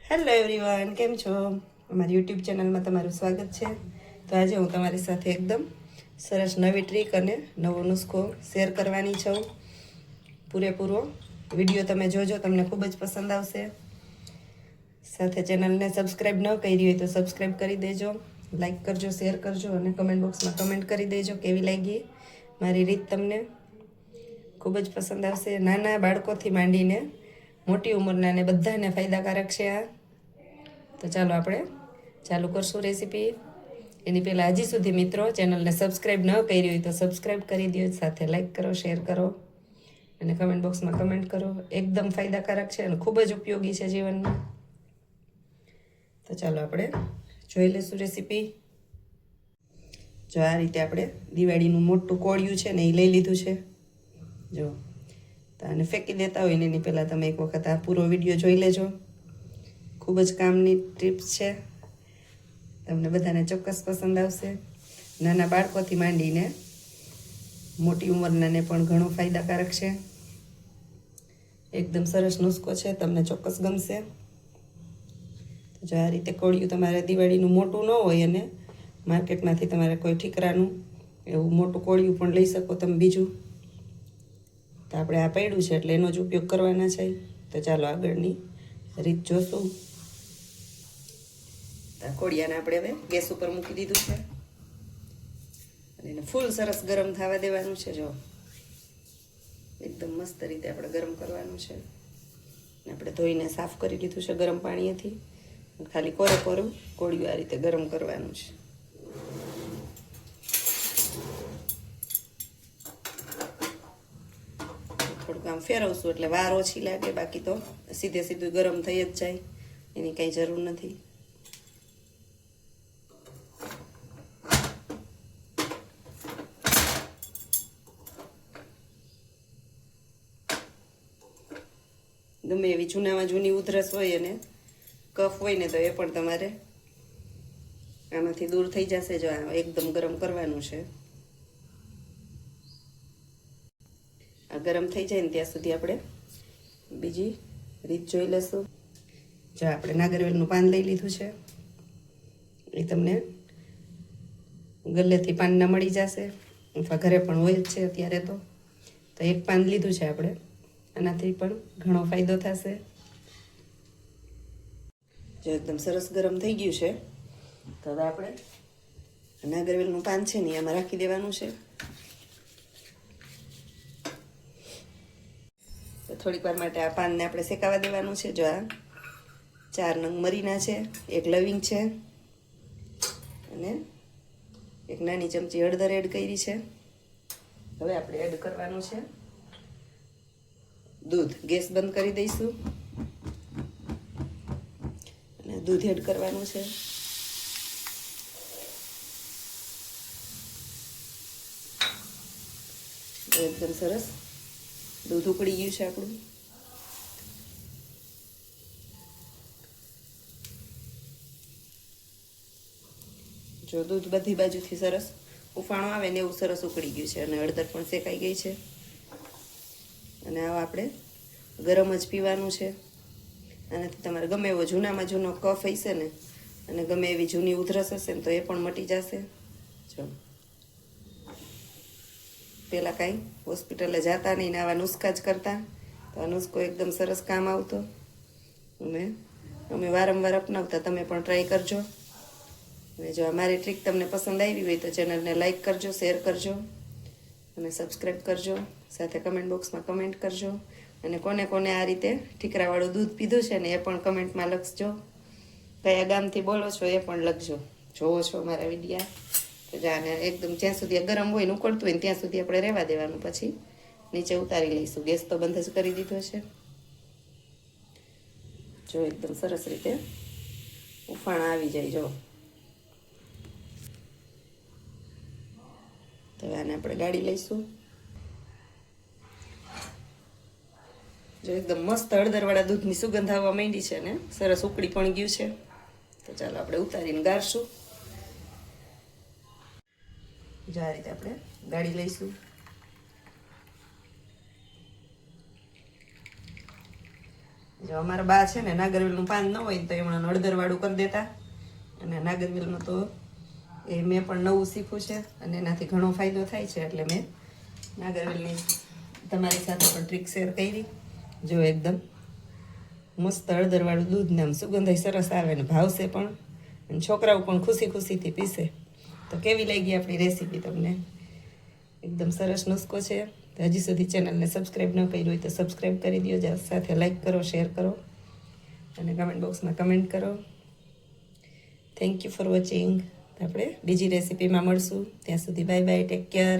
Hello everyone, કેમ છો? અમારી યુટ્યુબ ચેનલમાં તમારું સ્વાગત છે. તો આજે હું તમારી સાથે એકદમ સરસ નવી ટ્રીક અને નવો નુસ્ખો શેર કરવાની છું. પૂરેપૂરો વિડીયો તમે જોજો, તમને ખૂબ જ પસંદ આવશે. સાથે ચેનલને સબસ્ક્રાઈબ ન કરી હોય તો સબસ્ક્રાઈબ કરી દેજો, લાઈક કરજો, શેર કરજો અને કમેન્ટ બોક્સમાં કમેન્ટ કરી દેજો કેવી લાગી મારી રીત. તમને ખૂબ જ પસંદ આવશે. નાના બાળકોથી માંડીને મોટી ઉંમરના ને બધાને ફાયદાકારક છે આ. તો ચાલો આપણે ચાલુ કરશું રેસીપી. એની પહેલાં હજી સુધી મિત્રો ચેનલને સબસ્ક્રાઈબ ન કરી હોય તો સબસ્ક્રાઈબ કરી દો, સાથે લાઈક કરો, શેર કરો અને કમેન્ટ બોક્સમાં કમેન્ટ કરો. એકદમ ફાયદાકારક છે અને ખૂબ જ ઉપયોગી છે જીવનમાં. તો ચાલો આપણે જોઈ લઈશું રેસીપી. જો આ રીતે આપણે દિવાળીનું મોટું કોળિયું છે ને એ લઈ લીધું છે. જો તો આને ફેંકી દેતા હોય ને એની પહેલાં તમે એક વખત આ પૂરો વિડીયો જોઈ લેજો. ખૂબ જ કામની ટિપ્સ છે, તમને બધાને ચોક્કસ પસંદ આવશે. નાના બાળકોથી માંડીને મોટી ઉંમરનાને પણ ઘણો ફાયદાકારક છે. એકદમ સરસ નુસ્ખો છે, તમને ચોક્કસ ગમશે. જો આ રીતે કોળિયું તમારે દિવાળીનું મોટું ન હોય અને માર્કેટમાંથી તમારે કોઈ ઠીકરાનું એવું મોટું કોળિયું પણ લઈ શકો તમે બીજું. તો આપણે આ પડ્યું છે એટલે એનો જ ઉપયોગ કરવાના છે. તો ચાલો આગળની રીત જોશું. કોળિયાને આપણે હવે ગેસ ઉપર મૂકી દીધું છે અને એને ફૂલ સરસ ગરમ થવા દેવાનું છે. જો એકદમ મસ્ત રીતે આપણે ગરમ કરવાનું છે. આપણે ધોઈને સાફ કરી લીધું છે ગરમ પાણીથી. ખાલી કોરે કોરું કોળિયું આ રીતે ગરમ કરવાનું છે. થોડુંક આમ ફેરવશું એટલે વાર ઓછી લાગે, બાકી તો સીધે સીધું ગરમ થઈ જ જાય, એની કંઈ જરૂર નથી. ગમે એવી જૂનામાં જૂની ઉધરસ હોય અને કફ હોય ને તો એ પણ તમારે આમાંથી દૂર થઈ જશે. જો આ એકદમ ગરમ કરવાનું છે. આ ગરમ થઈ જાય ને ત્યાં સુધી આપણે બીજી રીત જોઈ લઈશું. જો આપણે નાગરવેલનું પાન લઈ લીધું છે, એ તમને ગલ્લેથી પાનના મળી જશે અથવા ઘરે પણ હોય જ છે અત્યારે. તો એક પાન લીધું છે આપણે, આનાથી પણ ઘણો ફાયદો થશે. જો એકદમ સરસ ગરમ થઈ ગયું છે તો હવે આપણે નાગરવેલનું પાન છે ને એમાં રાખી દેવાનું છે. તો થોડીક વાર માટે આ પાનને આપણે શેકાવા દેવાનું છે. જો આ 4 નંગ મરીના છે, 1 લવિંગ છે અને 1 નાની ચમચી હળદર એડ કરી છે. હવે આપણે એડ કરવાનું છે દૂધ. ગેસ બંધ કરી દઈશું અને દૂધ એડ કરવાનું છે. એકદમ સરસ દૂધ ઉકળી ગયું છે આપણું. જો દૂધ બધી બાજુથી સરસ ઉફાણો આવે ને એવું સરસ ઉકળી ગયું છે અને હળદર પણ શેકાઈ ગઈ છે. અને આવા આપણે ગરમ જ પીવાનું છે. આનાથી તમારે ગમે એવો જૂનામાં જૂનો કફ હશે ને અને ગમે એવી જૂની ઉધરસ હશે ને તો એ પણ મટી જશે. જો પહેલાં કાંઈ હોસ્પિટલે જતા નહીં ને આવા નુસ્ખા જ કરતા, તો આ નુસ્ખો એકદમ સરસ કામ આવતો અને અમે વારંવાર અપનાવતા. તમે પણ ટ્રાય કરજો. અને જો અમારી ટ્રીક તમને પસંદ આવી હોય તો ચેનલને લાઈક કરજો, શેર કરજો અને સબસ્ક્રાઈબ કરજો. સાથે કમેન્ટ બોક્સમાં કમેન્ટ કરજો અને કોને કોને આ રીતે ઠીકરાવાળું દૂધ પીધું છે ને એ પણ કમેન્ટમાં લખજો. કયા ગામથી બોલો છો એ પણ લખજો, જોવો છો મારા વિડીયા. તો જાને એકદમ જ્યાં સુધી ગરમ હોય ને ઉકળતું હોય ને ત્યાં સુધી આપણે રહેવા દેવાનું, પછી નીચે ઉતારી લઈશું. ગેસ તો બંધ જ કરી દીધો છે. જો એકદમ સરસ રીતે ઉફાણા આવી જાય. જો તો આને આપણે ગાળી લઈશું. જો એકદમ મસ્ત હળદરવાળા દૂધની સુગંધ આવવા માંડી છે ને સરસ ઉકળી પણ ગયું છે. તો ચાલો આપણે ઉતારીને ગાળશું. જો આ રીતે આપણે ગાળી લઈશું. જો અમારા બા છે ને નાગરવેલનું પાન ન હોય ને તો એમણે હળદરવાળું કરી દેતા. અને નાગરવેલનું તો એ મેં પણ નવું શીખ્યું છે અને એનાથી ઘણો ફાયદો થાય છે, એટલે મેં નાગરવેલની તમારી સાથે પણ ટ્રીક શેર કરી. જો એકદમ મસ્ત હળદરવાળું દૂધ ને આમ સુગંધ સરસ આવે ને ભાવશે પણ, અને છોકરાઓ પણ ખુશી ખુશીથી પીશે. તો કેવી લાગી આપણી રેસીપી તમને? એકદમ સરસ નુસ્ખો છે. તો હજી સુધી ચેનલને સબસ્ક્રાઈબ ન કરી હોય તો સબસ્ક્રાઈબ કરી દો, સાથે લાઈક કરો, શેર કરો અને કમેન્ટ બોક્સમાં કમેન્ટ કરો. Thank you for watching. આપણે બીજી રેસીપીમાં મળશું. ત્યાં સુધી બાય બાય, ટેક કેર.